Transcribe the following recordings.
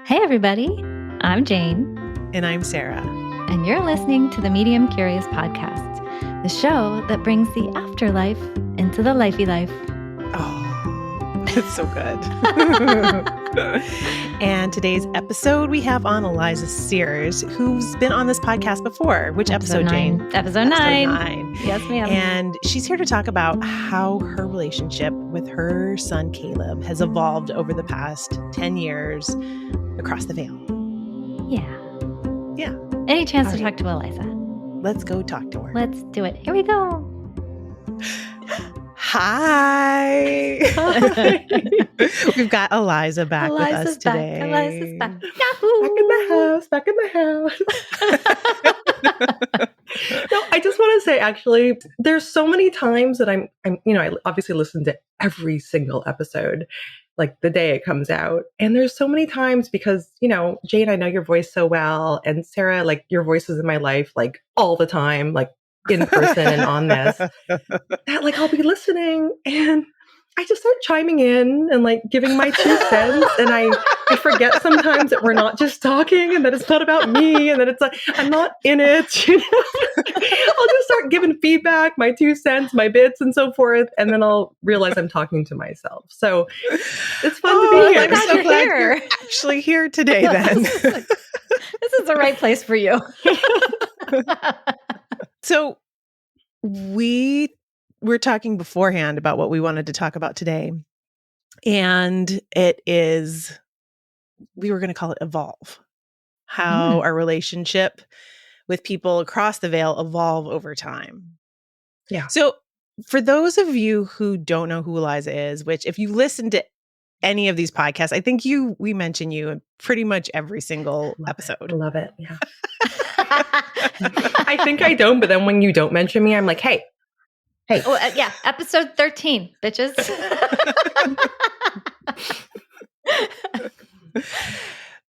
Hey, everybody. I'm Jane. And I'm Sarah. And you're listening to the Medium Curious Podcast, the show that brings the afterlife into the lifey life. Oh, that's so good. And today's episode, we have on Eliza Sears, who's been on this podcast before. Which episode, Jane? Episode 9. Yes, ma'am. And she's here to talk about how her relationship with her son, Caleb, has evolved over the past 10 years across the veil. Yeah. Any chance to talk to Eliza? Let's go talk to her. Let's do it. Here we go. Hi. We've got Eliza back with us today. Eliza's back. Yahoo! Back in the house. No, I just want to say, actually, there's so many times that I obviously listen to every single episode, like the day it comes out. And there's so many times because, Jane, I know your voice so well. And Sarah, like your voice is in my life, like all the time, like in person and on this, that like I'll be listening and I just start chiming in and like giving my 2 cents. And I forget sometimes that we're not just talking and that it's not about me and that it's like, I'm not in it. I'll just start giving feedback, my 2 cents, my bits and so forth. And then I'll realize I'm talking to myself. So it's fun to be here. I'm so glad you're actually here today then. This is the right place for you. So we were talking beforehand about what we wanted to talk about today. And we were going to call it evolve. How our relationship with people across the veil evolve over time. Yeah. So for those of you who don't know who Eliza is, which if you listen to any of these podcasts, I think we mention you in pretty much every single episode. Love it. Yeah. I think I don't, but then when you don't mention me, I'm like, hey. Oh, yeah. Episode 13, bitches.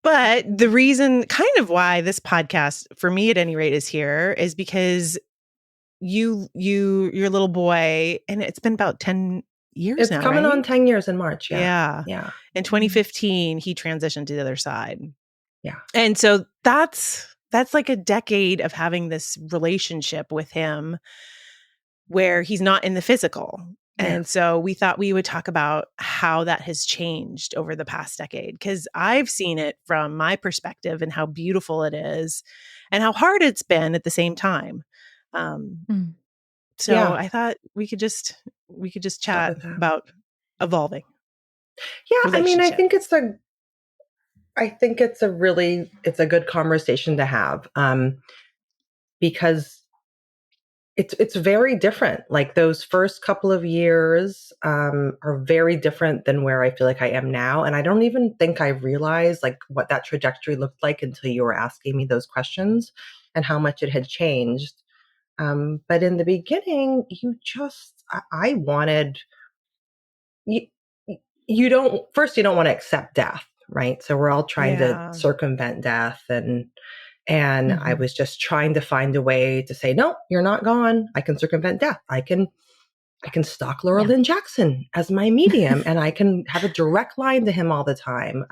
But the reason, kind of why this podcast, for me at any rate, is here is because your little boy, and it's been about 10 years it's now, coming right? on 10 years in March. Yeah. In 2015, he transitioned to the other side. Yeah. And so that's like a decade of having this relationship with him where he's not in the physical. Yeah. And so we thought we would talk about how that has changed over the past decade, because I've seen it from my perspective and how beautiful it is and how hard it's been at the same time. So yeah. I thought we could just chat about evolving. Yeah. I mean, I think it's a good conversation to have, because it's very different. Like those first couple of years are very different than where I feel like I am now. And I don't even think I realized like what that trajectory looked like until you were asking me those questions and how much it had changed. But in the beginning, I wanted, you don't want to accept death, right? So we're all trying to circumvent death and I was just trying to find a way to say, no, you're not gone. I can circumvent death. I can stalk Laura Lynn Jackson as my medium and I can have a direct line to him all the time.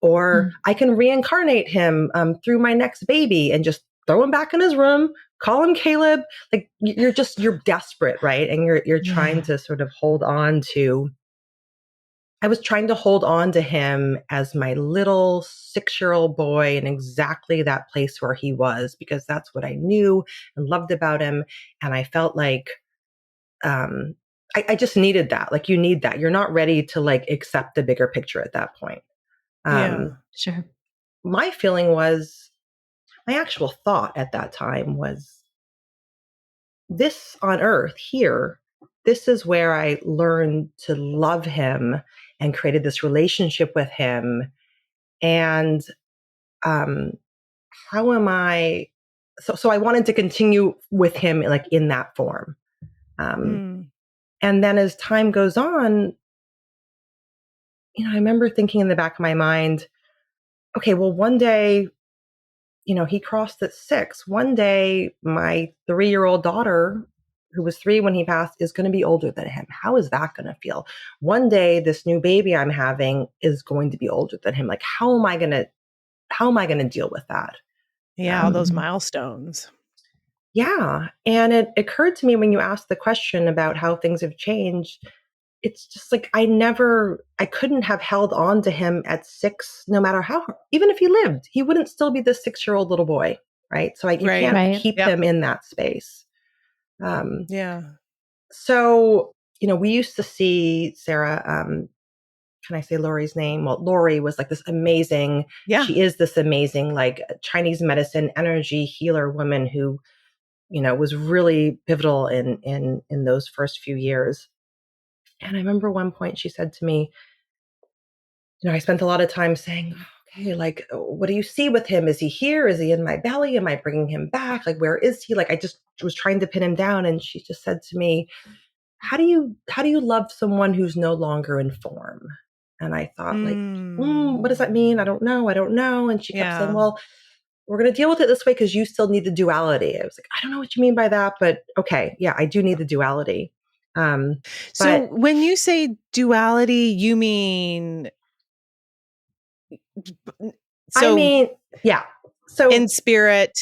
Or I can reincarnate him through my next baby and just throw him back in his room, call him Caleb. Like you're desperate, right? And you're trying to sort of hold on to. I was trying to hold on to him as my little 6-year-old boy in exactly that place where he was, because that's what I knew and loved about him. And I felt like I just needed that. Like you need that. You're not ready to like accept the bigger picture at that point. Sure. My feeling was, my actual thought at that time was, this on earth here, this is where I learned to love him and created this relationship with him. And how am I? So I wanted to continue with him like in that form. And then as time goes on, I remember thinking in the back of my mind, okay, well, one day, he crossed at 6. One day, my 3-year-old daughter, who was 3 when he passed, is going to be older than him. How is that going to feel? One day, this new baby I'm having is going to be older than him. Like, how am I going to deal with that? Yeah, all those milestones. Yeah. And it occurred to me when you asked the question about how things have changed, it's just like I couldn't have held on to him at 6, no matter how, even if he lived, he wouldn't still be this 6-year-old little boy. Right. So you can't keep him in that space. So, we used to see Sarah, can I say Lori's name? Well, Lori was like this amazing, she is this amazing, like Chinese medicine energy healer woman who, was really pivotal in those first few years. And I remember one point she said to me, I spent a lot of time saying, okay, like, what do you see with him? Is he here? Is he in my belly? Am I bringing him back? Like, where is he? Like, I just was trying to pin him down. And she just said to me, how do you love someone who's no longer in form? And I thought, like, what does that mean? I don't know. And she kept saying, well, we're going to deal with it this way because you still need the duality. I was like, I don't know what you mean by that, but okay, yeah, I do need the duality. So when you say duality, you mean? So, I mean, yeah. So in spirit.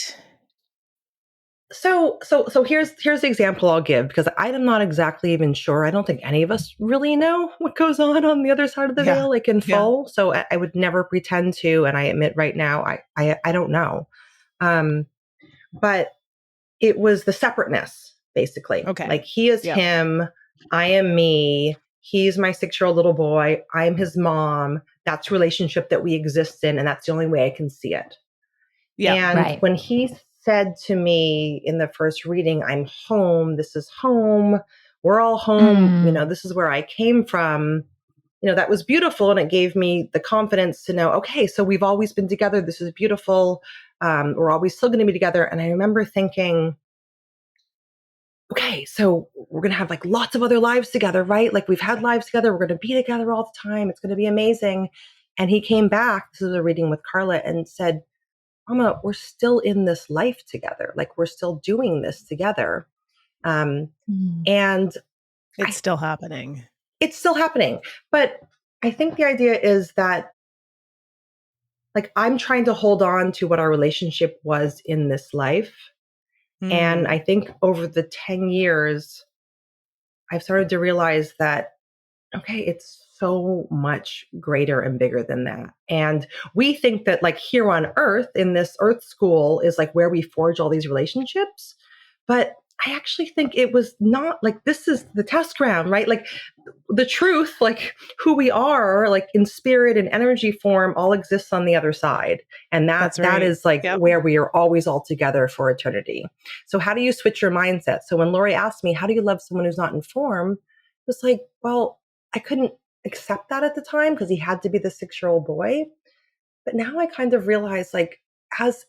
So here's the example I'll give, because I'm not exactly even sure. I don't think any of us really know what goes on the other side of the veil, like in full. So I would never pretend to, and I admit right now, I don't know. But it was the separateness, basically. Okay. Like he is him, I am me. He's my 6-year-old little boy. I'm his mom. That's relationship that we exist in, and that's the only way I can see it. Yeah. And when he said to me in the first reading, I'm home, this is home, we're all home, this is where I came from, that was beautiful. And it gave me the confidence to know, okay, so we've always been together. This is beautiful. We're always still going to be together. And I remember thinking, okay, so we're going to have like lots of other lives together, right? Like we've had lives together. We're going to be together all the time. It's going to be amazing. And he came back, this was a reading with Carla, and said, Mama, we're still in this life together. Like we're still doing this together. And it's still happening. It's still happening. But I think the idea is that like I'm trying to hold on to what our relationship was in this life. And I think over the 10 years, I've started to realize that, okay, it's so much greater and bigger than that. And we think that like here on Earth, in this Earth school, is like where we forge all these relationships. But I actually think it was not like, this is the test ground, right? Like the truth, like who we are, like in spirit and energy form, all exists on the other side. And that is like where we are always all together for eternity. So how do you switch your mindset? So when Lori asked me, how do you love someone who's not in form? It was like, well, I couldn't accept that at the time because he had to be the 6-year-old boy. But now I kind of realize, like, as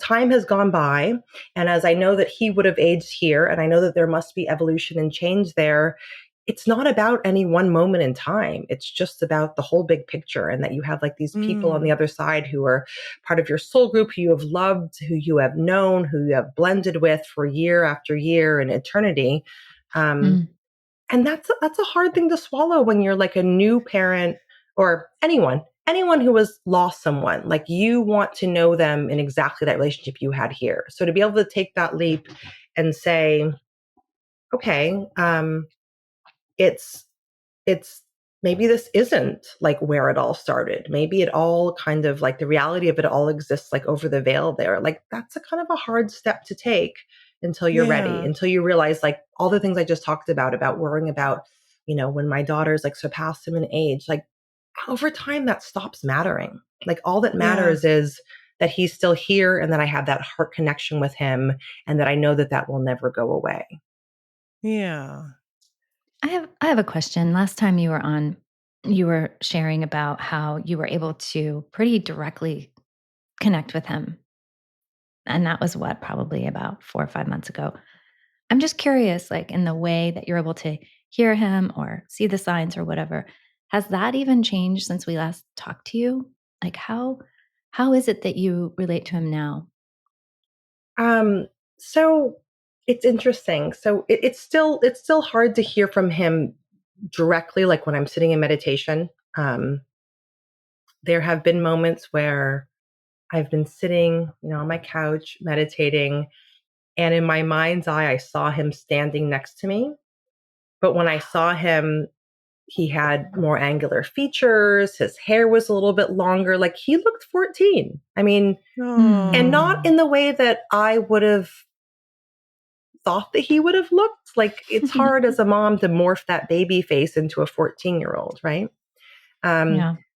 time has gone by, and as I know that he would have aged here, and I know that there must be evolution and change there, it's not about any one moment in time. It's just about the whole big picture, and that you have like these people on the other side who are part of your soul group, who you have loved, who you have known, who you have blended with for year after year and eternity. And that's a hard thing to swallow when you're like a new parent, or anyone who has lost someone. Like you want to know them in exactly that relationship you had here. So to be able to take that leap and say, okay, it's maybe this isn't like where it all started. Maybe it all kind of like the reality of it all exists like over the veil there. Like that's a kind of a hard step to take until you're ready, until you realize like all the things I just talked about worrying about, when my daughters like surpass him in age, like over time that stops mattering. Like all that matters is that he's still here, and that I have that heart connection with him, and that I know that will never go away. Yeah. I have a question. Last time you were on, you were sharing about how you were able to pretty directly connect with him. And that was probably about 4 or 5 months ago. I'm just curious, like in the way that you're able to hear him or see the signs or whatever, has that even changed since we last talked to you? Like how is it that you relate to him now? So It's interesting. So it's still hard to hear from him directly, like when I'm sitting in meditation. There have been moments where I've been sitting, on my couch meditating, and in my mind's eye, I saw him standing next to me. But when I saw him, he had more angular features. His hair was a little bit longer. Like he looked 14. I mean, and not in the way that I would have thought that he would have looked. Like it's hard as a mom to morph that baby face into a 14-year-old, right?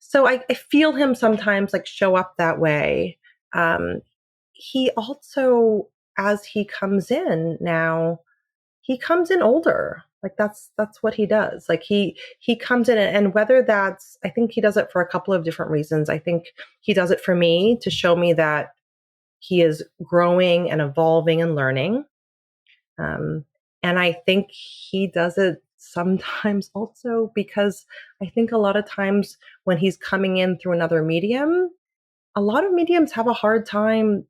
So I feel him sometimes like show up that way. He also, as he comes in now, he comes in older. Like that's what he does. Like he comes in, and whether that's, I think he does it for a couple of different reasons. I think he does it for me to show me that he is growing and evolving and learning. And I think he does it sometimes also because I think a lot of times when he's coming in through another medium, a lot of mediums have a hard time.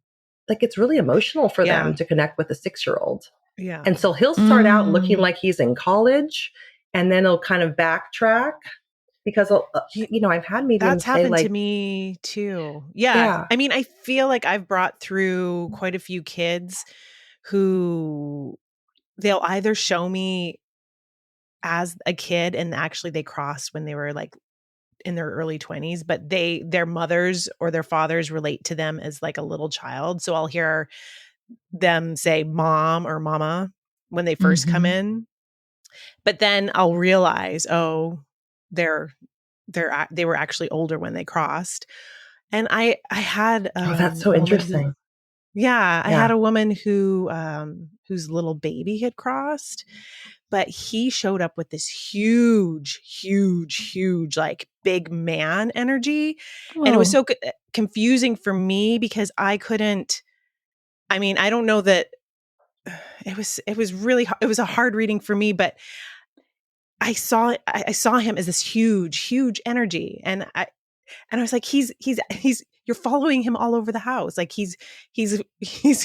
Like it's really emotional for them to connect with a 6-year-old. Yeah. And so he'll start out looking like he's in college, and then he'll kind of backtrack because, I've had mediums that's happened say like, to me too. Yeah. I mean, I feel like I've brought through quite a few kids who they'll either show me as a kid and actually they crossed when they were like in their early 20s, but their mothers or their fathers relate to them as like a little child. So I'll hear them say mom or mama when they first come in, but then I'll realize, they were actually older when they crossed. And I had that's so interesting. I had a woman whose little baby had crossed, but he showed up with this huge, like big man energy. Whoa. And it was so confusing for me because I don't know that it was really, it was a hard reading for me, but I saw him as this huge energy. And I was like, he's you're following him all over the house. Like he's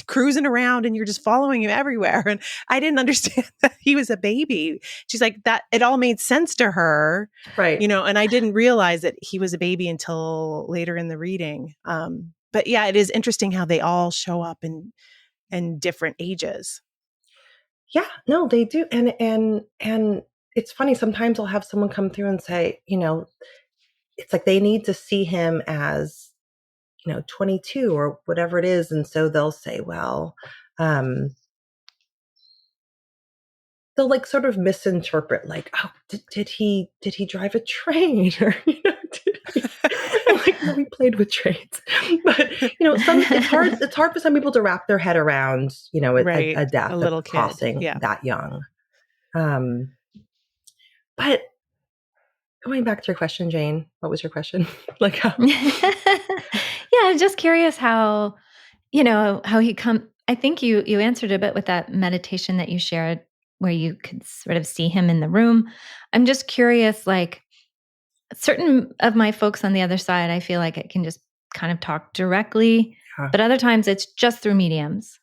cruising around and you're just following him everywhere. And I didn't understand that he was a baby. She's like, that it all made sense to her. Right. And I didn't realize that he was a baby until later in the reading. But yeah, it is interesting how they all show up in different ages. Yeah, no, they do. And it's funny. Sometimes I'll have someone come through and say, it's like they need to see him as, 22 or whatever it is. And so they'll say, well, they'll like sort of misinterpret, like, oh, did he drive a train? Or, I'm like, no, we played with trains. But, it's hard for some people to wrap their head around, a death, a little crossing that young. But going back to your question, Jane, what was your question? Like how? Yeah, just curious how he come. I think you answered a bit with that meditation that you shared where you could sort of see him in the room. I'm just curious, like certain of my folks on the other side, I feel like it can just kind of talk directly, but other times it's just through mediums,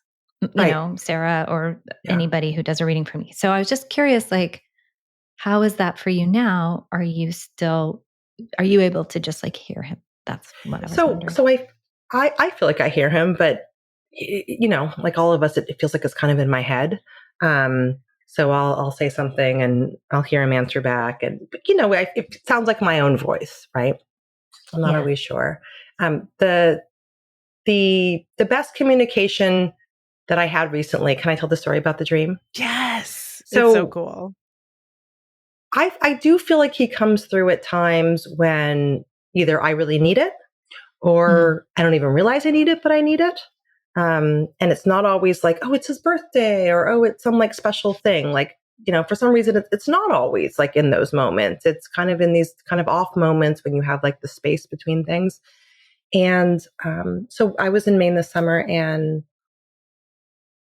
Sarah or anybody who does a reading for me. So I was just curious, like, how is that for you now? Are you able to just like hear him? That's what I was wondering. So I feel like I hear him, but like all of us, it feels like it's kind of in my head. So I'll say something and I'll hear him answer back, and it sounds like my own voice, right? I'm not always sure. The best communication that I had recently. Can I tell the story about the dream? Yes, it's so cool. I do feel like he comes through at times when either I really need it or I don't even realize I need it, but I need it. And it's not always like, oh, it's his birthday or, oh, it's some like special thing. Like, for some reason, it's not always like in those moments. It's kind of in these kind of off moments when you have like the space between things. And so I was in Maine this summer, and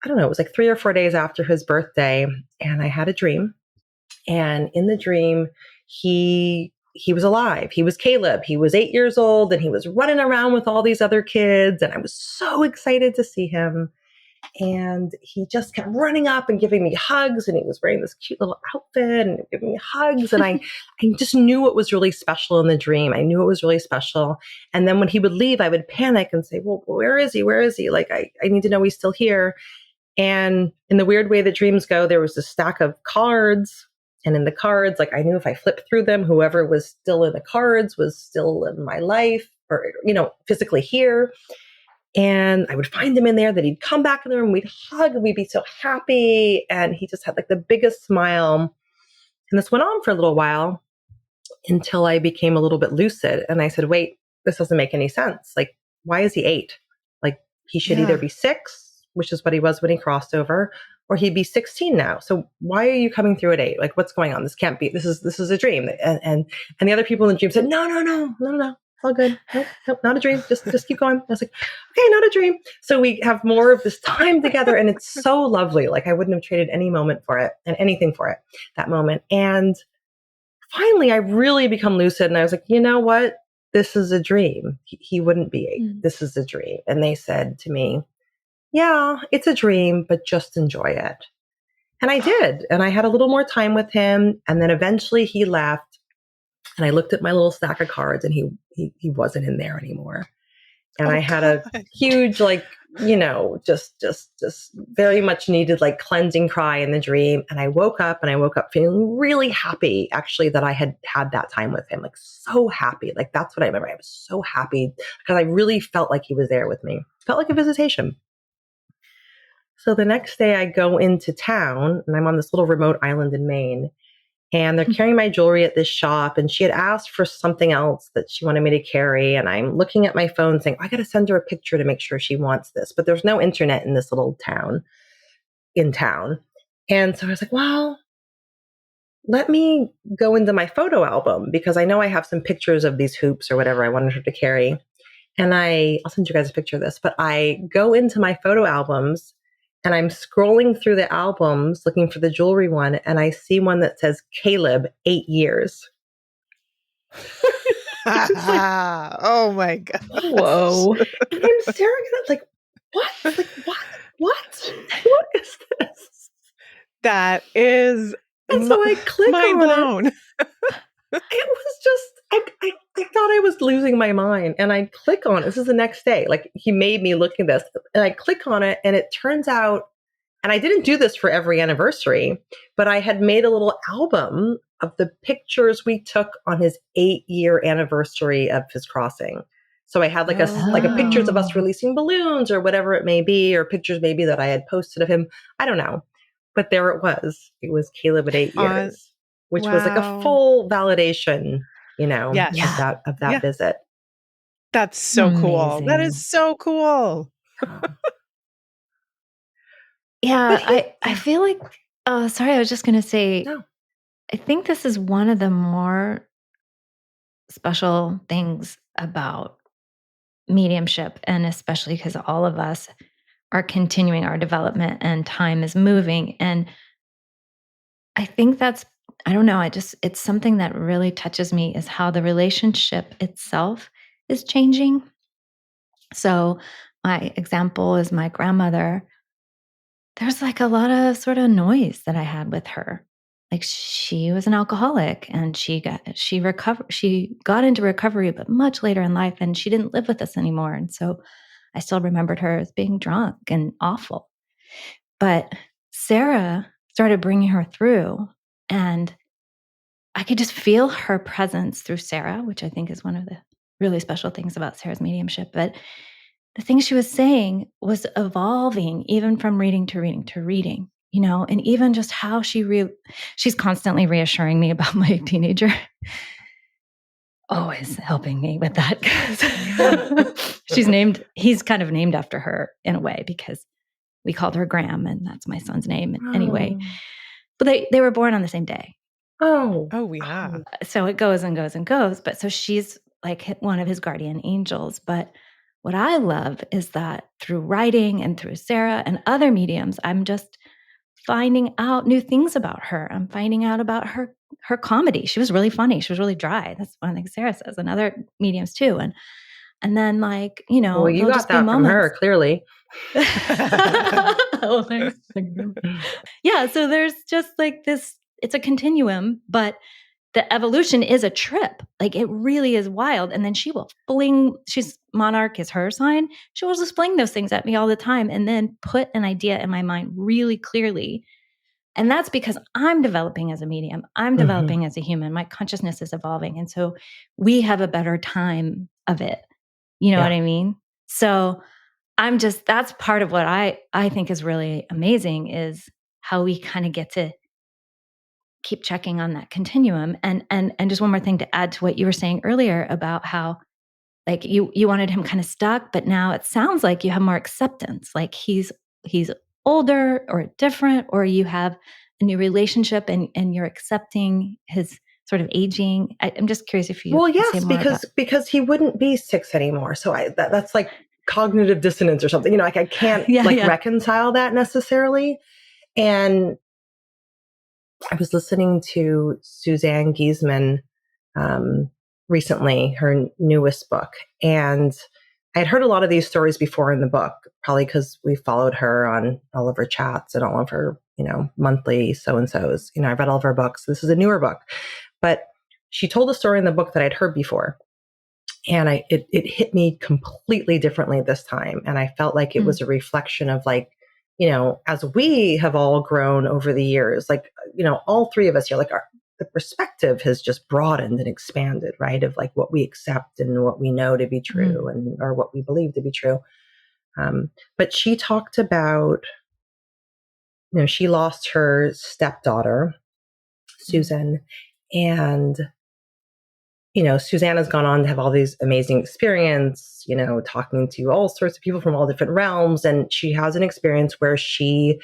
I don't know, it was like 3 or 4 days after his birthday, and I had a dream. And in the dream, he was alive. He was Caleb. He was 8 years old, and he was running around with all these other kids. And I was so excited to see him. And he just kept running up and giving me hugs. And he was wearing this cute little outfit and giving me hugs. And I just knew it was really special in the dream. I knew it was really special. And then when he would leave, I would panic and say, well, where is he? Where is he? Like, I need to know he's still here. And in the weird way that dreams go, there was a stack of cards. And in the cards, like I knew if I flipped through them, whoever was still in the cards was still in my life or, physically here. And I would find him in there, that he'd come back in the room, we'd hug, and we'd be so happy. And he just had like the biggest smile. And this went on for a little while until I became a little bit lucid. And I said, wait, this doesn't make any sense. Like, why is he 8? Like, he should either be 6, which is what he was when he crossed over, or he'd be 16 now. So why are you coming through at 8? Like, what's going on? This can't be, this is a dream. And the other people in the dream said, no. All good. Nope, not a dream. Just keep going. I was like, okay, not a dream. So we have more of this time together, and it's so lovely. Like I wouldn't have traded any moment for it and anything for it, that moment. And finally, I really become lucid, and I was like, you know what? This is a dream. He wouldn't be 8. This is a dream. And they said to me, yeah, it's a dream, but just enjoy it. And I did. And I had a little more time with him. And then eventually he left. And I looked at my little stack of cards, and he wasn't in there anymore. And I had a huge, just very much needed cleansing cry in the dream. And I woke up feeling really happy, actually, that I had that time with him. So happy. That's what I remember. I was so happy because I really felt like he was there with me. Felt like a visitation. So the next day I go into town, and I'm on this little remote island in Maine. And they're carrying my jewelry at this shop. And she had asked for something else that she wanted me to carry. And I'm looking at my phone saying, I got to send her a picture to make sure she wants this. But there's no internet in this little town. And so I was like, well, let me go into my photo album, because I know I have some pictures of these hoops or whatever I wanted her to carry. And I'll send you guys a picture of this. But I go into my photo albums, and I'm scrolling through the albums looking for the jewelry one, and I see one that says Caleb, 8 years. Oh my God. Whoa. And I'm staring at it what? What is this? That is and so I click mind on blown. It was just, I thought I was losing my mind. And I click on it. This is the next day. He made me look at this. And I click on it, and it turns out, and I didn't do this for every anniversary, but I had made a little album of the pictures we took on his 8-year anniversary of his crossing. So I had a pictures of us releasing balloons or whatever it may be, or pictures maybe that I had posted of him. I don't know. But there it was. It was Caleb at 8 years. Which was a full validation, of that visit. That's so cool. That is so cool. Yeah, I feel like, sorry, I was just going to say, no. I think this is one of the more special things about mediumship, and especially because all of us are continuing our development and time is moving. And I think I don't know, it's something that really touches me, is how the relationship itself is changing. So my example is my grandmother. There's a lot of sort of noise that I had with her. She was an alcoholic, and she got into recovery, but much later in life, and she didn't live with us anymore. And so I still remembered her as being drunk and awful. But Sarah started bringing her through, and I could just feel her presence through Sarah, which I think is one of the really special things about Sarah's mediumship. But the thing she was saying was evolving, even from reading to reading to reading, and even just how she's constantly reassuring me about my teenager. Always helping me with that, because he's kind of named after her in a way, because we called her Graham, and that's my son's name anyway. But they were born on the same day. Oh, yeah. So it goes and goes and goes. But so she's one of his guardian angels. But what I love is that through writing and through Sarah and other mediums, I'm just finding out new things about her. I'm finding out about her comedy. She was really funny. She was really dry. That's one thing Sarah says, and other mediums too. And then well, you got that from her, clearly. Oh, thanks. Yeah. So there's just like this, it's a continuum, but the evolution is a trip. Like it really is wild. And then she will fling, she's monarch is her sign. She will just fling those things at me all the time and then put an idea in my mind really clearly. And that's because I'm developing as a medium. I'm developing as a human. My consciousness is evolving. And so we have a better time of it. You know what I mean? So that's part of what I think is really amazing is how we kind of get to keep checking on that continuum. And just one more thing to add to what you were saying earlier about how like you wanted him kind of stuck, but now it sounds like you have more acceptance. Like he's older or different, or you have a new relationship and you're accepting his sort of aging. I'm just curious if you yes, because he wouldn't be 6 anymore. So that's like cognitive dissonance or something. Like I can't reconcile that necessarily. And I was listening to Suzanne Giesemann recently, her newest book, and I had heard a lot of these stories before in the book, probably because we followed her on all of her chats and all of her, monthly so-and-sos. I read all of her books. This is a newer book, but she told a story in the book that I'd heard before. And it hit me completely differently this time. And I felt like it was a reflection of like, as we have all grown over the years, like, all three of us here, like the perspective has just broadened and expanded, right? Of like what we accept and what we know to be true or what we believe to be true. But she talked about, she lost her stepdaughter, Susan, and Susanna's gone on to have all these amazing experience, talking to all sorts of people from all different realms. And she has an experience where she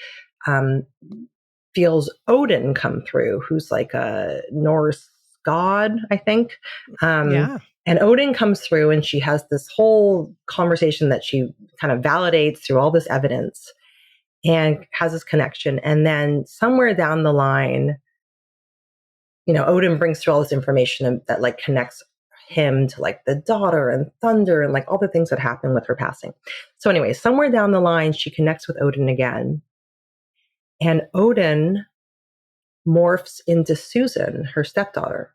feels Odin come through, who's like a Norse god, I think. And Odin comes through and she has this whole conversation that she kind of validates through all this evidence and has this connection. And then somewhere down the line, Odin brings through all this information that like connects him to like the daughter and thunder and like all the things that happen with her passing. So anyway, somewhere down the line, she connects with Odin again. And Odin morphs into Susan, her stepdaughter.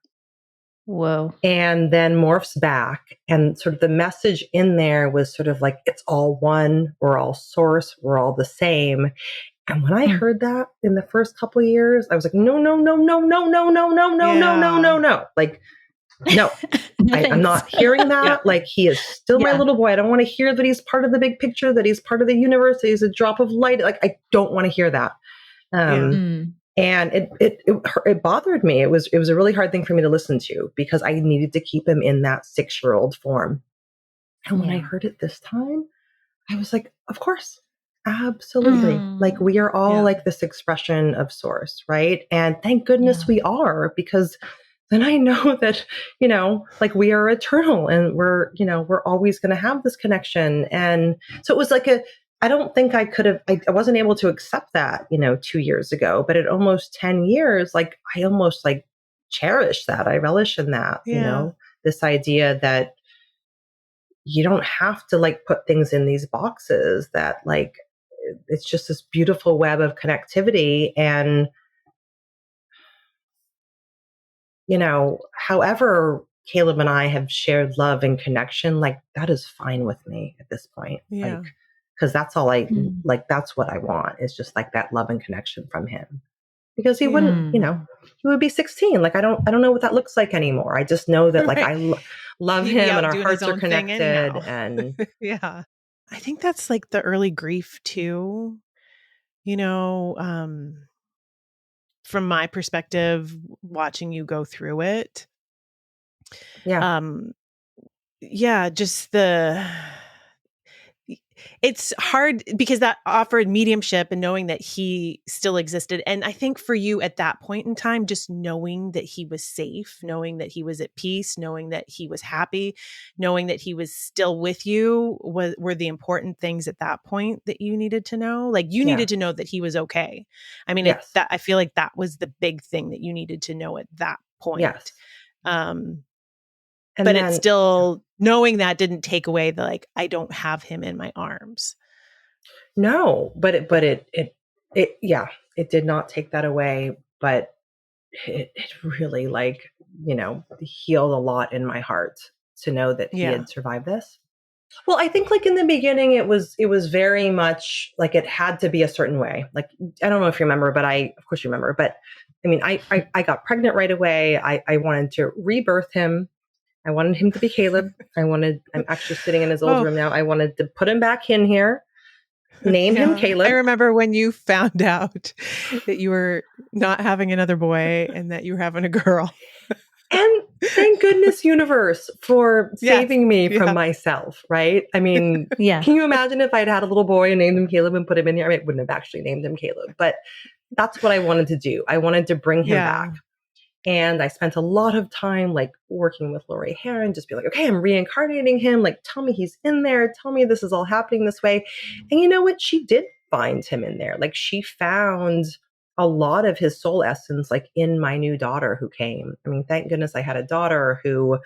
Whoa. And then morphs back. And sort of the message in there was sort of like, it's all one, we're all source, we're all the same. And when I heard that in the first couple of years, I was like, no. Like, no, I'm not hearing that. Like, he is still my little boy. I don't want to hear that he's part of the big picture, that he's part of the universe, that he's a drop of light. Like, I don't want to hear that. And it bothered me. It was a really hard thing for me to listen to because I needed to keep him in that 6-year-old form. And when I heard it this time, I was like, of course. Absolutely. Like we are all like this expression of source, right? And thank goodness we are, because then I know that, like we are eternal and we're always going to have this connection. And so it was like I don't think I could have, I wasn't able to accept that, 2 years ago, but at almost 10 years, like I almost like cherish that. I relish in that, this idea that you don't have to like put things in these boxes, that like, it's just this beautiful web of connectivity. And, however Caleb and I have shared love and connection, like that is fine with me at this point. Like, because that's all like, that's what I want, is just like that love and connection from him. Because he wouldn't, he would be 16. Like, I don't know what that looks like anymore. I just know that like I love him and our hearts are connected. And I think that's like the early grief too. From my perspective, watching you go through it. Just it's hard because that offered mediumship and knowing that he still existed. And I think for you at that point in time, just knowing that he was safe, knowing that he was at peace, knowing that he was happy, knowing that he was still with you were the important things at that point that you needed to know. Like you needed to know that he was okay. I mean, I feel like that was the big thing that you needed to know at that point. But it's still knowing that didn't take away the, like, I don't have him in my arms. No, but it did not take that away, but it really healed a lot in my heart to know that he had survived this. Well, I think in the beginning, it was very much it had to be a certain way. I don't know if you remember, but of course you remember, but I mean, I got pregnant right away. I wanted to rebirth him. I wanted him to be Caleb. I'm actually sitting in his old room now. I wanted to put him back in here, name him Caleb. I remember when you found out that you were not having another boy and that you were having a girl. And thank goodness, universe, for saving me from myself, right? I mean, can you imagine if I'd had a little boy and named him Caleb and put him in here? I mean, I wouldn't have actually named him Caleb, but that's what I wanted to do. I wanted to bring him back. And I spent a lot of time working with Lori Heron, just be okay, I'm reincarnating him. Tell me he's in there. Tell me this is all happening this way. And you know what? She did find him in there. She found a lot of his soul essence, in my new daughter who came. I mean, thank goodness I had a daughter who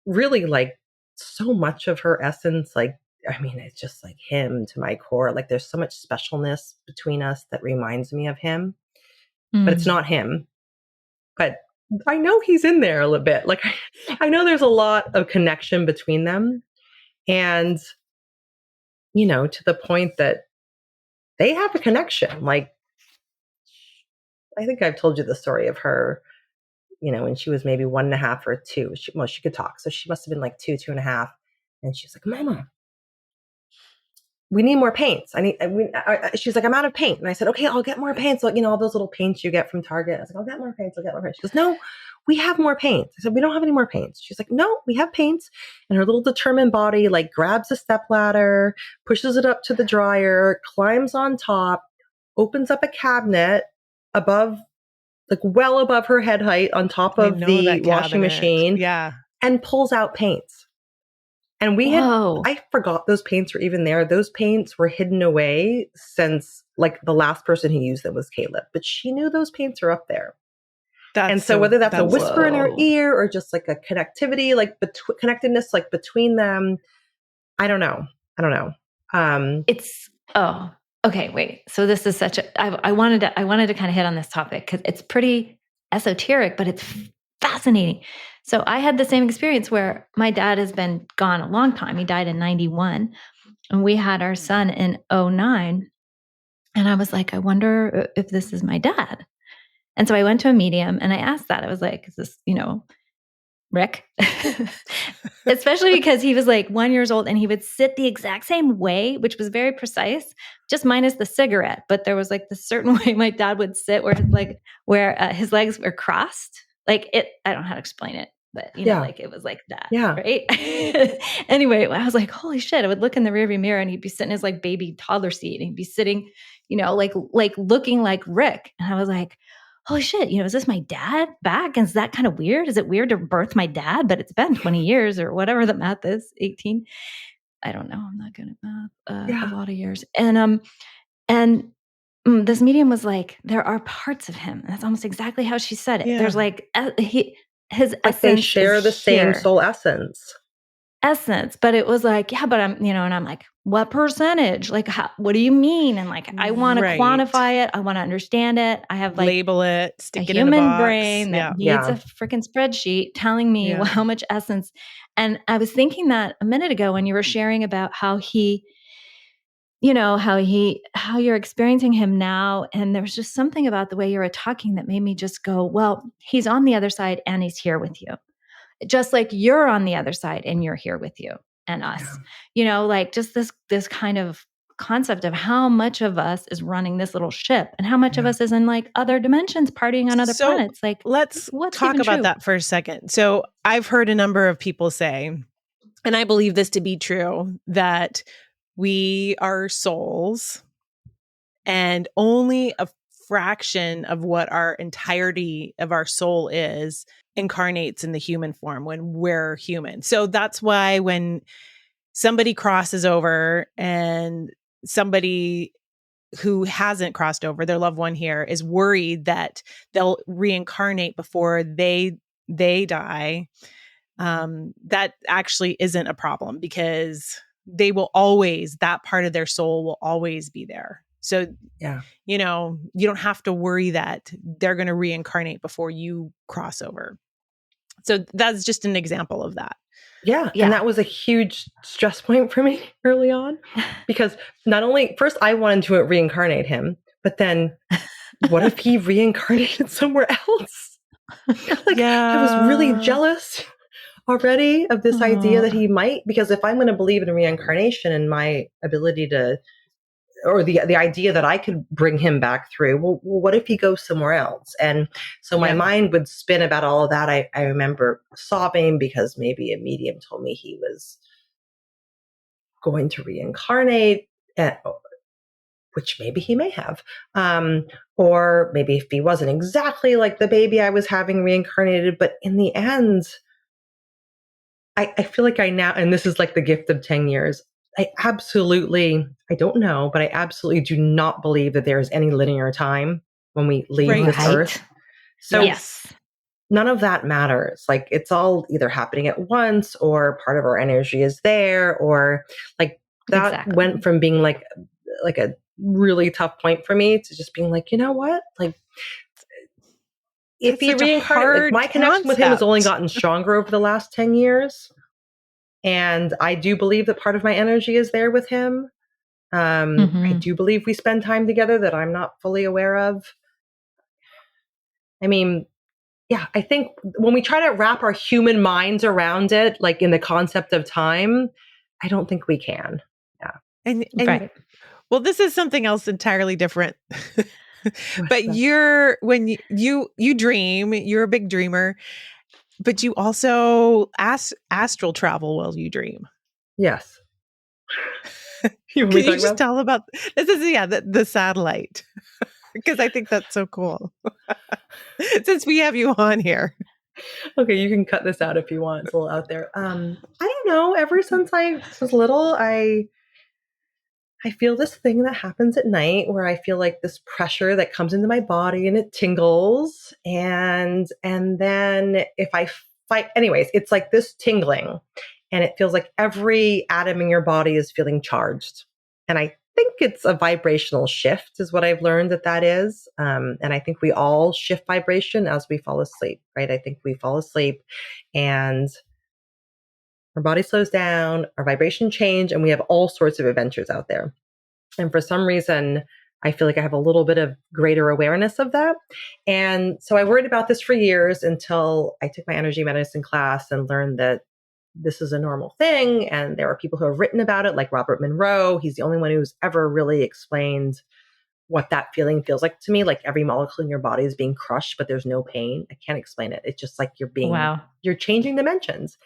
really so much of her essence, I mean, it's just him to my core. There's so much specialness between us that reminds me of him, but it's not him. But I know he's in there a little bit. I know there's a lot of connection between them. And, to the point that they have a connection. I think I've told you the story of her, when she was maybe 1.5 or 2. She could talk. So she must have been 2.5. And she's like, Mama, we need more paints. She's like, I'm out of paint. And I said, okay, I'll get more paints. All those little paints you get from Target. I was like, I'll get more paints. She goes, no, we have more paints. I said, we don't have any more paints. She's like, no, we have paints. And her little determined body, grabs a stepladder, pushes it up to the dryer, climbs on top, opens up a cabinet above, well above her head height on top of the washing machine. Yeah. And pulls out paints. And I forgot those paints were even there. Those paints were hidden away since the last person who used them was Caleb. But she knew those paints are up there. And so whether that's a whisper in her ear or just a connectivity, connectedness, between them, I don't know. Okay, wait. So this is I wanted to kind of hit on this topic because it's pretty esoteric, but it's fascinating. So I had the same experience where my dad has been gone a long time. He died in 91 and we had our son in 2009. And I was like, I wonder if this is my dad. And so I went to a medium and I asked that. I was like, is this, Rick? Especially because he was 1 year old and he would sit the exact same way, which was very precise, just minus the cigarette. But there was this certain way my dad would sit where his legs were crossed. I don't know how to explain it, but it was that. Yeah. Right. Anyway, I was like, holy shit. I would look in the rearview mirror and he'd be sitting in his baby toddler seat and he'd be sitting, looking like Rick. And I was like, holy shit, is this my dad back? And is that kind of weird? Is it weird to birth my dad? But it's been 20 years or whatever the math is, 18. I don't know. I'm not good at math. A lot of years. And this medium was like, there are parts of him. And that's almost exactly how she said it. Yeah. There's his essence. They share the same soul essence. But it was but I'm, and I'm like, what percentage? What do you mean? And I want to quantify it. I want to understand it. I have label it, stick it in a human box. brain that needs a freaking spreadsheet telling me how much essence. And I was thinking that a minute ago when you were sharing about how how you're experiencing him now. And there was just something about the way you were talking that made me just go, well, he's on the other side and he's here with you. Just like you're on the other side and you're here with you and us, just this kind of concept of how much of us is running this little ship and how much of us is in other dimensions partying on other planets. Let's talk about that for a second. So I've heard a number of people say, and I believe this to be true, that we are souls and only a fraction of what our entirety of our soul is incarnates in the human form when we're human. So that's why when somebody crosses over and somebody who hasn't crossed over, their loved one here, is worried that they'll reincarnate before they die, that actually isn't a problem because they will always, that part of their soul will always be there. So, you know, you don't have to worry that they're going to reincarnate before you cross over. So that's just an example of that. Yeah. And that was a huge stress point for me early on, because not only first I wanted to reincarnate him, but then what if he reincarnated somewhere else? I was really jealous already of this idea that he might, because if I'm going to believe in reincarnation and my ability to, or the idea that I could bring him back through, well, what if he goes somewhere else? And so my mind would spin about all of that. I remember sobbing because maybe a medium told me he was going to reincarnate, which maybe he may have. Or maybe if he wasn't exactly like the baby I was having reincarnated, but in the end, I feel like I now, and this is like the gift of 10 years, I don't know, but I absolutely do not believe that there is any linear time when we leave this earth. So none of that matters. Like it's all either happening at once or part of our energy is there, or like that went from being like a really tough point for me to just being like, you know what? Like if he reincarnated, like, my connection with him has only gotten stronger over the last 10 years. And I do believe that part of my energy is there with him. I do believe we spend time together that I'm not fully aware of. I mean, I think when we try to wrap our human minds around it, like in the concept of time, I don't think we can. Yeah. And well, this is something else entirely different. But when you dream, you're a big dreamer, but you also astral travel while you dream. Yes. Can you just tell about this? Is the satellite, because I think that's so cool. Since we have you on here. Okay, you can cut this out if you want. It's a little out there. I don't know. Ever since I was little, I feel this thing that happens at night where I feel like this pressure that comes into my body and it tingles. And then if I fight, anyways, it's like this tingling and it feels like every atom in your body is feeling charged. And I think it's a vibrational shift is what I've learned that is. And I think we all shift vibration as we fall asleep, right? I think we fall asleep and our body slows down, our vibration change, and we have all sorts of adventures out there. And for some reason, I feel like I have a little bit of greater awareness of that. And so I worried about this for years until I took my energy medicine class and learned that this is a normal thing. And there are people who have written about it, like Robert Monroe. He's the only one who's ever really explained what that feeling feels like to me. Like every molecule in your body is being crushed, but there's no pain. I can't explain it. It's just like you're changing dimensions.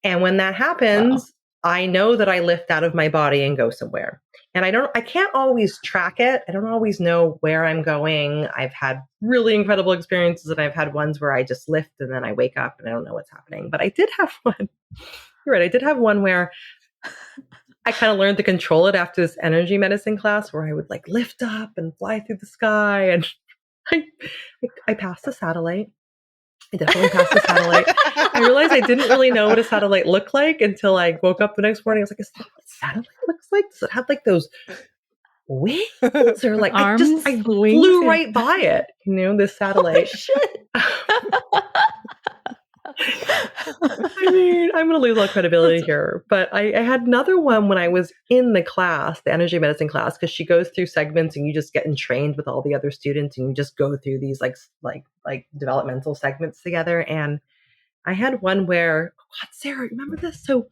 And when that happens, I know that I lift out of my body and go somewhere. And I can't always track it. I don't always know where I'm going. I've had really incredible experiences and I've had ones where I just lift and then I wake up and I don't know what's happening. But I did have one. You're right. I did have one where I kind of learned to control it after this energy medicine class where I would like lift up and fly through the sky. And I passed a satellite. I definitely passed a satellite. I realized I didn't really know what a satellite looked like until I woke up the next morning. I was like, is that what a satellite looks like? Does it have like those wings or like arms? I flew right by it, this satellite. Oh, shit. I mean, I'm going to lose all credibility here, but I had another one when I was in the class, the energy medicine class, because she goes through segments and you just get entrained with all the other students and you just go through these like developmental segments together. And I had one where, God, Sarah, remember this? So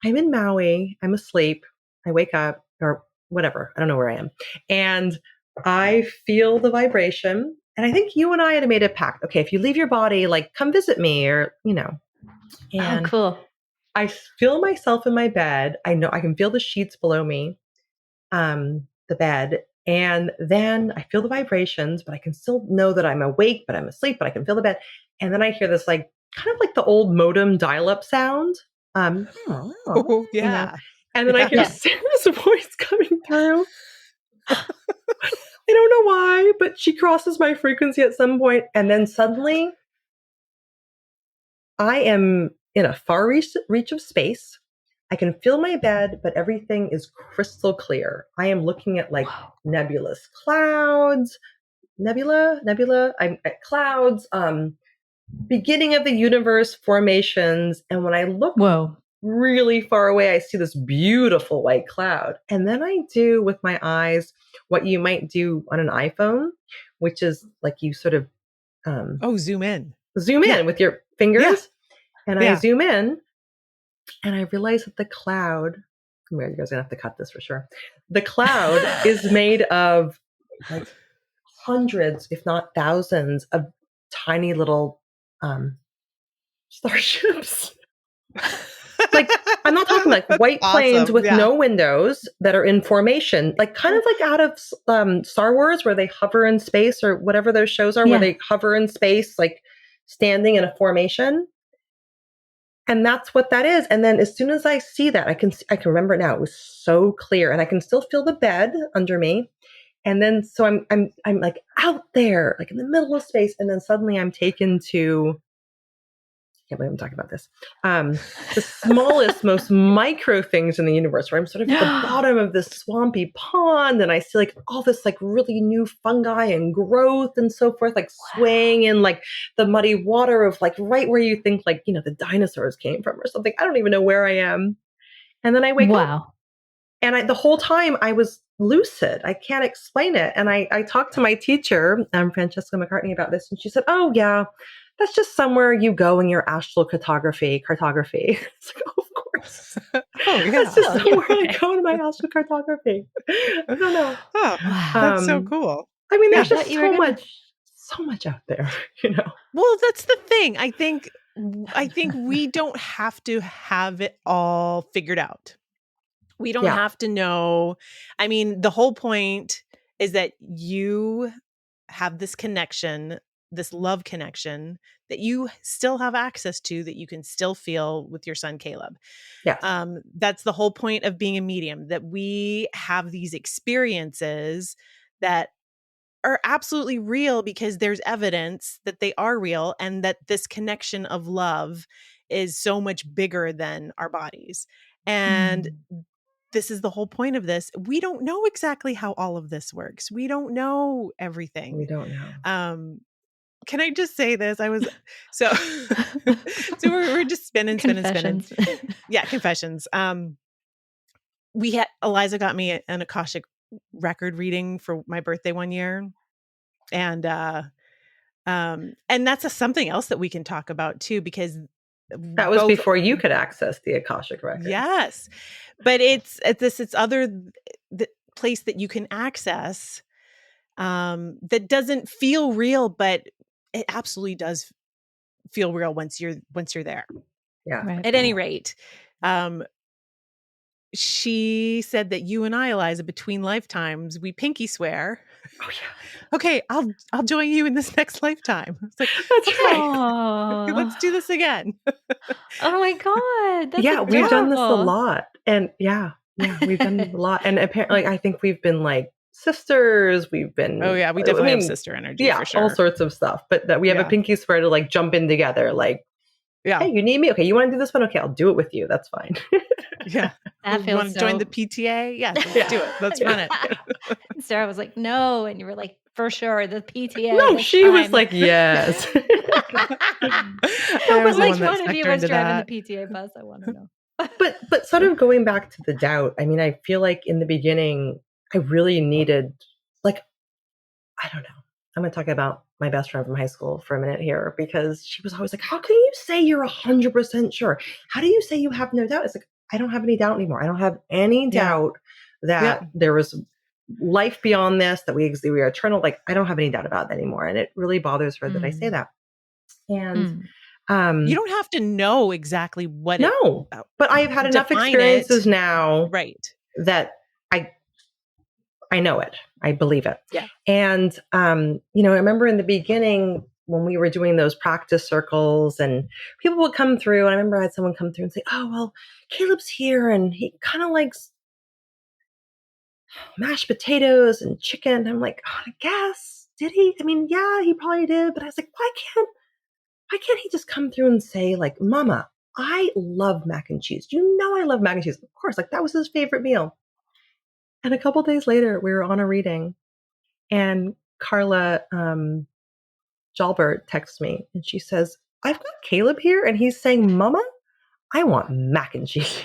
I'm in Maui, I'm asleep, I wake up or whatever, I don't know where I am. And I feel the vibration. And I think you and I had made a pact. Okay, if you leave your body, like come visit me or, And cool. I feel myself in my bed. I know I can feel the sheets below me, the bed. And then I feel the vibrations, but I can still know that I'm awake, but I'm asleep, but I can feel the bed. And then I hear this like, kind of like the old modem dial-up sound. Oh, yeah. And then I hear Sarah's voice coming through. I don't know why, but she crosses my frequency at some point, and then suddenly I am in a far reach of space. I can feel my bed, but everything is crystal clear. I am looking at like nebulous clouds, clouds, beginning of the universe formations. And when I look really far away, I see this beautiful white cloud. And then I do with my eyes what you might do on an iPhone, which is like you sort of zoom in with your fingers. And I zoom in and I realize that the cloud, you guys are going to have to cut this for sure. The cloud is made of like hundreds, if not thousands of tiny little starships. Like, I'm not talking like white planes with no windows that are in formation, like kind of like out of Star Wars, where they hover in space, or whatever those shows are, where they hover in space, like standing in a formation. And that's what that is. And then as soon as I see that, I can remember it now. It was so clear, and I can still feel the bed under me. And then so I'm like out there, like in the middle of space, and then suddenly I'm taken to, I can't believe I'm talking about this, the smallest, most micro things in the universe, where I'm sort of at the bottom of this swampy pond, and I see like all this like really new fungi and growth and so forth, like swaying in like the muddy water of like right where you think like, you know, the dinosaurs came from or something. I don't even know where I am. And then I wake up. And the whole time I was lucid. I can't explain it. And I talked to my teacher, Francesca McCartney, about this. And she said, oh, yeah, that's just somewhere you go in your astral cartography. It's like, oh, of course. That's just somewhere I go in my astral cartography. I don't know. Oh, that's so cool. I mean, there's just so much out there, you know. Well, that's the thing. I think we don't have to have it all figured out. We don't have to know. I mean, the whole point is that you have this connection, this love connection that you still have access to, that you can still feel with your son, Caleb. Yeah. That's the whole point of being a medium, that we have these experiences that are absolutely real because there's evidence that they are real, and that this connection of love is so much bigger than our bodies. And this is the whole point of this. We don't know exactly how all of this works. We don't know everything. We don't know. Can I just say this? So we're just spinning. Yeah, confessions. Eliza got me an Akashic record reading for my birthday one year. And that's something else that we can talk about too, because that was before you could access the Akashic record. Yes. But it's the place that you can access that doesn't feel real, but it absolutely does feel real once you're there. Yeah. Right. At any rate, she said that you and I, Eliza, between lifetimes, we pinky swear. Oh yeah. Okay, I'll join you in this next lifetime. It's like, that's right. Let's do this again. Oh my God. That's adorable. We've done this a lot. And we've done this a lot. And apparently I think we've been like sisters. We've been we definitely have sister energy for sure. All sorts of stuff. But that we have a pinky swear to like jump in together, like, hey, you need me? Okay, you want to do this one? Okay, I'll do it with you. That's fine. Yeah. That you want to join the PTA? Yes, let's do it. Let's run it. Sarah was like, no. And you were like, for sure, the PTA. No, she was like, yes. Which one of you was driving the PTA bus? I want to know. But sort of going back to the doubt, I mean, I feel like in the beginning, I really needed, like, I don't know. I'm going to talk about my best friend from high school for a minute here, because she was always like, how can you say you're 100% sure? How do you say you have no doubt? It's like, I don't have any doubt anymore. I don't have any doubt that there was life beyond this, that we are eternal. Like, I don't have any doubt about that anymore. And it really bothers her that I say that. And you don't have to know exactly what but I've had enough experiences now that I know it. I believe it. Yeah. And, I remember in the beginning when we were doing those practice circles and people would come through, and I remember I had someone come through and say, oh, well, Caleb's here and he kind of likes mashed potatoes and chicken. I'm like, oh, I guess, did he? I mean, yeah, he probably did. But I was like, why can't he just come through and say like, Mama, I love mac and cheese. You know I love mac and cheese. Of course, like that was his favorite meal. And a couple days later, we were on a reading, and Carla Jalbert texts me, and she says, I've got Caleb here, and he's saying, Mama, I want mac and cheese.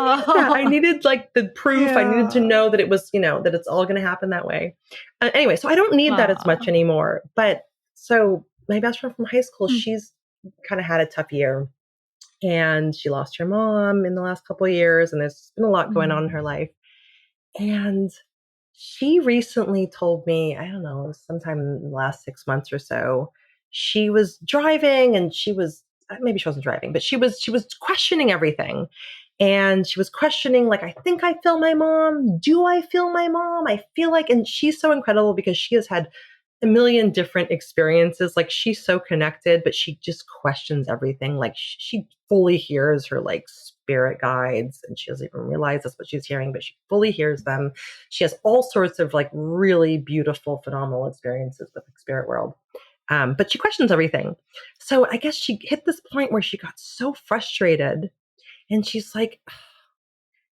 I needed like the proof. I needed to know that it was, that it's all going to happen that way. Anyway, so I don't need that as much anymore. But so my best friend from high school, she's kind of had a tough year, and she lost her mom in the last couple of years, and there's been a lot going on in her life. And she recently told me, I don't know, sometime in the last 6 months or so, she was driving, and maybe she wasn't driving, but she was questioning everything. And she was questioning, like, I think I feel my mom. Do I feel my mom? I feel like, and she's so incredible because she has had a million different experiences. Like, she's so connected, but she just questions everything. Like, she fully hears her like spirit guides, and she doesn't even realize that's what she's hearing, but she fully hears them. She has all sorts of like really beautiful, phenomenal experiences with the spirit world. But she questions everything. So I guess she hit this point where she got so frustrated, and she's like,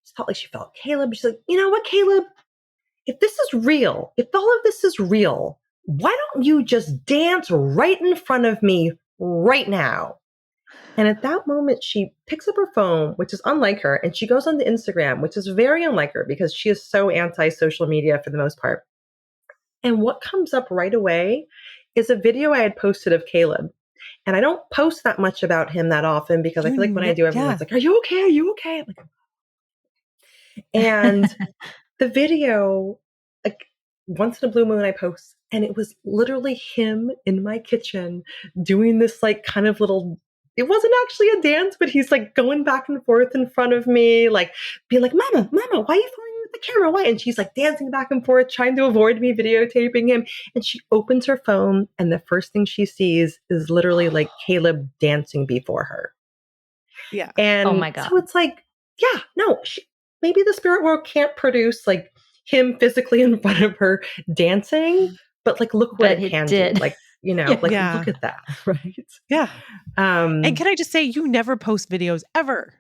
she felt like she felt Caleb. She's like, you know what, Caleb? If this is real, if all of this is real, why don't you just dance right in front of me right now? And at that moment, she picks up her phone, which is unlike her, and she goes on to Instagram, which is very unlike her because she is so anti-social media for the most part. And what comes up right away is a video I had posted of Caleb. And I don't post that much about him that often because I feel like when I do, everyone's like, are you okay? Are you okay? I'm like, and the video, like once in a blue moon, I post, and it was literally him in my kitchen doing this like kind of little, it wasn't actually a dance, but he's like going back and forth in front of me, like being like, Mama, why are you following with the camera? Why? And she's like dancing back and forth, trying to avoid me videotaping him. And she opens her phone, and the first thing she sees is literally like Caleb dancing before her. Yeah. And oh my God. So it's like, yeah, no, maybe the spirit world can't produce like him physically in front of her dancing, but like, look what it can do. Like, look at that. Right. Yeah. And can I just say, you never post videos ever.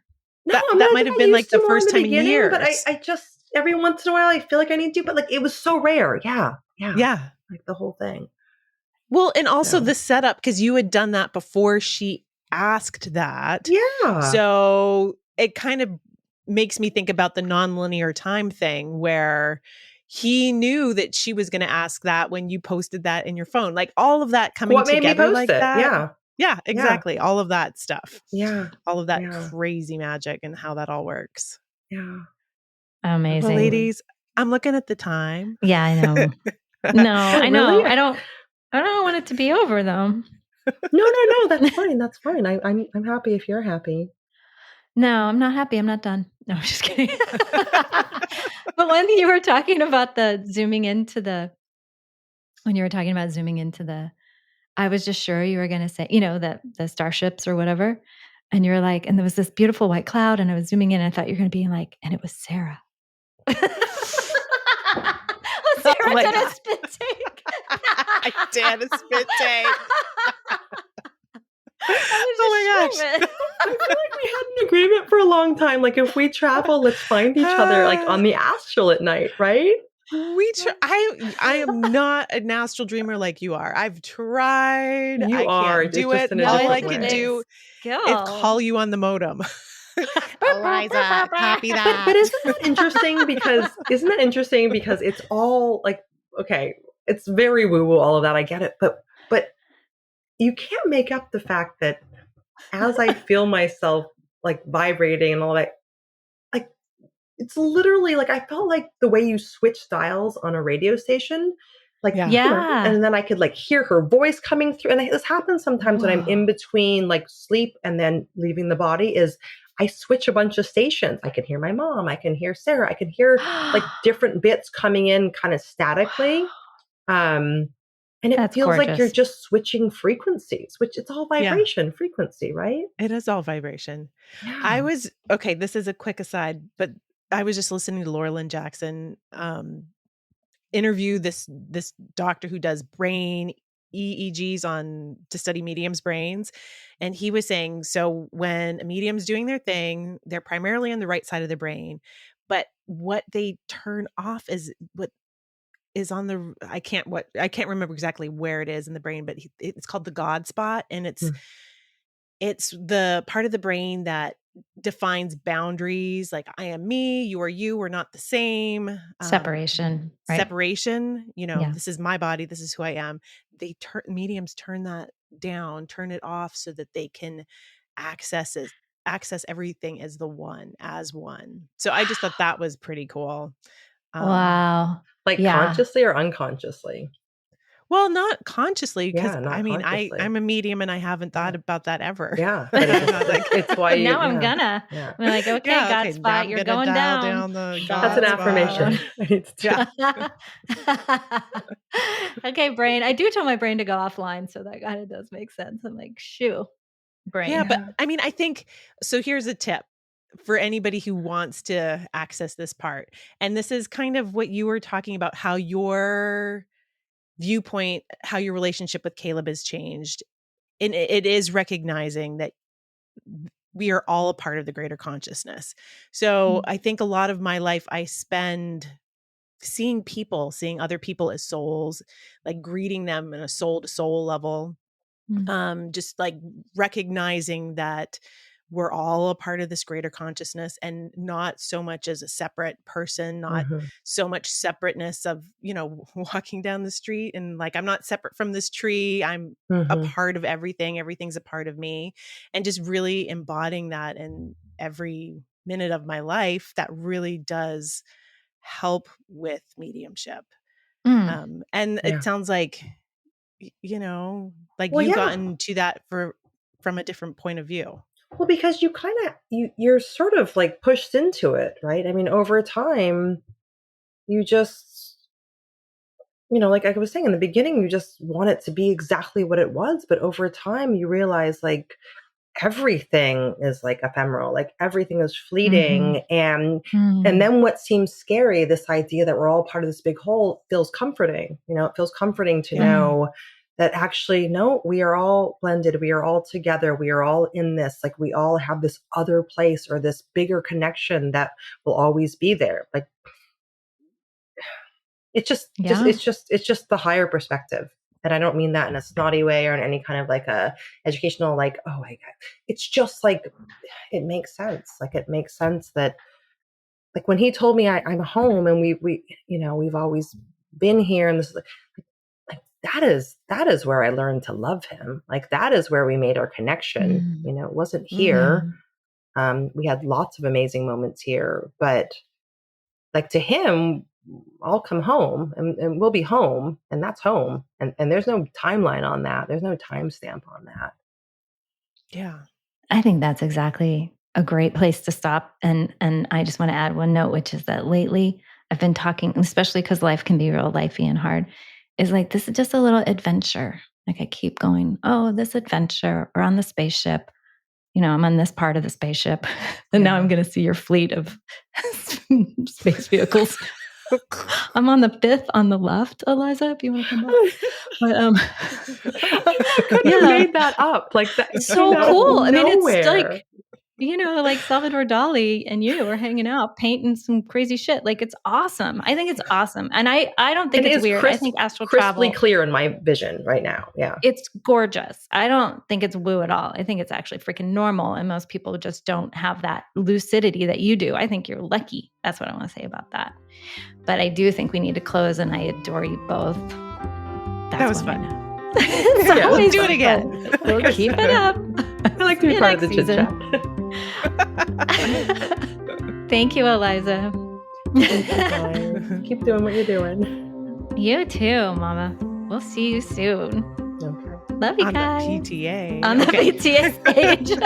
No, that might have been like the first time in years. But I just, every once in a while, I feel like I need to, but like, it was so rare. Yeah. Like the whole thing. Well, and also the setup, because you had done that before she asked that. Yeah. So it kind of makes me think about the nonlinear time thing where he knew that she was going to ask that when you posted that in your phone. Like all of that coming together like that. Yeah. Yeah, exactly. Yeah. All of that stuff. Yeah. All of that crazy magic and how that all works. Yeah. Amazing. Well, ladies, I'm looking at the time. Yeah, I know. No, I know. Really? I don't want it to be over though. No. That's fine. That's fine. I'm happy if you're happy. No, I'm not happy. I'm not done. No, I'm just kidding. But when you were talking about zooming into the, I was just sure you were going to say, the starships or whatever. And you're like, and there was this beautiful white cloud, and I was zooming in, and I thought you were going to be like, and it was Sarah. Sarah did a spit take. I did a spit take. Oh my gosh. I feel like we had an agreement for a long time. Like, if we travel, let's find each other like on the astral at night, right? I am not an astral dreamer like you are. I've tried. You can't do it. All I can do is call you on the modem. Eliza, copy that. But isn't that interesting because it's all like, okay, it's very woo-woo, all of that. I get it. But you can't make up the fact that as I feel myself like vibrating and all that, like it's literally like I felt like the way you switch dials on a radio station. Like, and then I could like hear her voice coming through. And this happens sometimes when I'm in between like sleep and then leaving the body is I switch a bunch of stations. I can hear my mom. I can hear Sarah. I can hear like different bits coming in kind of statically. And it feels gorgeous. Like you're just switching frequencies, which it's all vibration frequency, right? It is all vibration. Yeah. This is a quick aside, but I was just listening to Laura Lynn Jackson interview this doctor who does brain EEGs to study mediums' brains. And he was saying, so when a medium's doing their thing, they're primarily on the right side of the brain, but what they turn off is what is on the, I can't remember exactly where it is in the brain, but it's called the God spot. And it's the part of the brain that defines boundaries, like I am me, you are you, we're not the same. Separation, right? Separation, This is my body, this is who I am. Mediums turn that down, turn it off so that they can access everything as one. So I just thought that was pretty cool. Wow. Like consciously or unconsciously? Well, not consciously, because consciously. I'm a medium and I haven't thought about that ever. Yeah. But it's why now I'm gonna. Yeah. I'm like, okay, God spot, you're going down. That's an affirmation. Okay, brain. I do tell my brain to go offline, so that kind of does make sense. I'm like, shoo, brain. Yeah, but I think, so here's a tip for anybody who wants to access this part. And this is kind of what you were talking about, how your viewpoint, how your relationship with Caleb has changed. And it is recognizing that we are all a part of the greater consciousness. So I think a lot of my life I spend seeing other people as souls, like greeting them in a soul to soul level. Just like recognizing that we're all a part of this greater consciousness, and not so much as a separate person, not so much separateness of, walking down the street and like, I'm not separate from this tree. I'm a part of everything. Everything's a part of me. And just really embodying that in every minute of my life, that really does help with mediumship. And it sounds like, you've gotten to that from a different point of view. Well, because you're sort of like pushed into it, right? I mean, over time, you just, like I was saying in the beginning, you just want it to be exactly what it was. But over time, you realize like everything is like ephemeral, like everything is fleeting. And then what seems scary, this idea that we're all part of this big whole, feels comforting. It feels comforting to know that actually, no, we are all blended. We are all together. We are all in this, like we all have this other place or this bigger connection that will always be there. Like it's just the higher perspective. And I don't mean that in a snotty way or in any kind of like a educational, like, oh my God. It's just like, it makes sense. Like it makes sense that like when he told me I'm home and we've always been here, and this is like that is where I learned to love him. Like that is where we made our connection. It wasn't here. We had lots of amazing moments here, but like to him, I'll come home and we'll be home, and that's home. And there's no timeline on that. There's no timestamp on that. Yeah. I think that's exactly a great place to stop. And I just want to add one note, which is that lately I've been talking, especially because life can be real lifey and hard, is like, this is just a little adventure. Like I keep going, oh, this adventure, or on the spaceship. I'm on this part of the spaceship, and now I'm going to see your fleet of space vehicles. I'm on the 5th on the left, Eliza, if you want to come back. But I could have made that up. Like that's so cool. I mean, it's like, like Salvador Dali and you are hanging out, painting some crazy shit. Like it's awesome. I think it's awesome. And I don't think it's weird. I think astral travel, crystal clear in my vision right now. Yeah. It's gorgeous. I don't think it's woo at all. I think it's actually freaking normal. And most people just don't have that lucidity that you do. I think you're lucky. That's what I want to say about that. But I do think we need to close, and I adore you both. That was fun. Let's do it again. We'll keep it up. I like to be part of the chit chat. Thank you, Eliza. Keep doing what you're doing. You too, Mama. We'll see you soon. Okay. Love you on guys. On the PTA. On the PTA stage.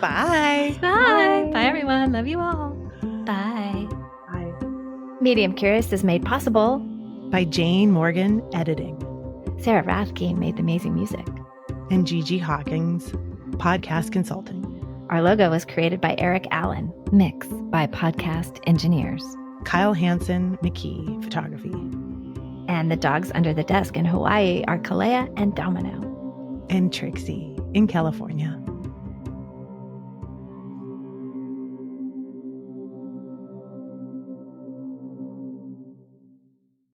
Bye. Bye. Bye, everyone. Love you all. Bye. Bye. Medium Curious is made possible by Jane Morgan Editing. Sarah Rathke made the amazing music. And Gigi Hawkins, Podcast Consulting. Our logo was created by Eric Allen. Mix by Podcast Engineers. Kyle Hansen McKee, Photography. And the dogs under the desk in Hawaii are Kalea and Domino. And Trixie in California.